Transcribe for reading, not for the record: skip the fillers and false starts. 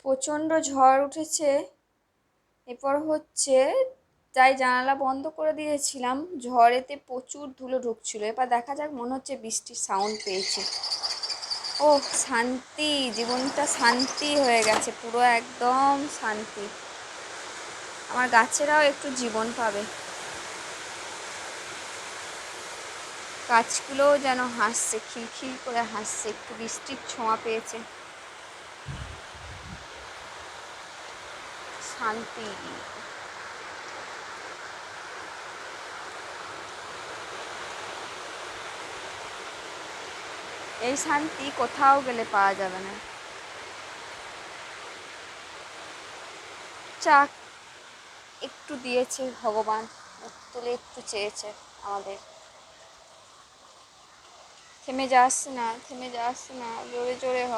প্রচণ্ড ঝড় উঠেছে। এরপর হচ্ছে, তাই জানালা বন্ধ করে দিয়েছিলাম, ঝড়েতে প্রচুর ধুলো ঢুকছিল। এবার দেখা যাক, মনে হচ্ছে বৃষ্টির সাউন্ড পেয়েছি। ও শান্তি, জীবনটা শান্তি হয়ে গেছে, পুরো একদম শান্তি। আমার গাছেরাও একটু জীবন পাবে, গাছগুলোও যেন হাসছে, খিলখিল করে হাসছে, একটু বৃষ্টির ছোঁয়া পেয়েছে, শান্তি। এই শান্তি কোথাও গেলে পাওয়া যাবে না। চাক একটু দিয়েছে ভগবান, মুখ তুলে একটু চেয়েছে আমাদের। থেমে যাস না, থেমে যাস না, জোরে জোরে হ।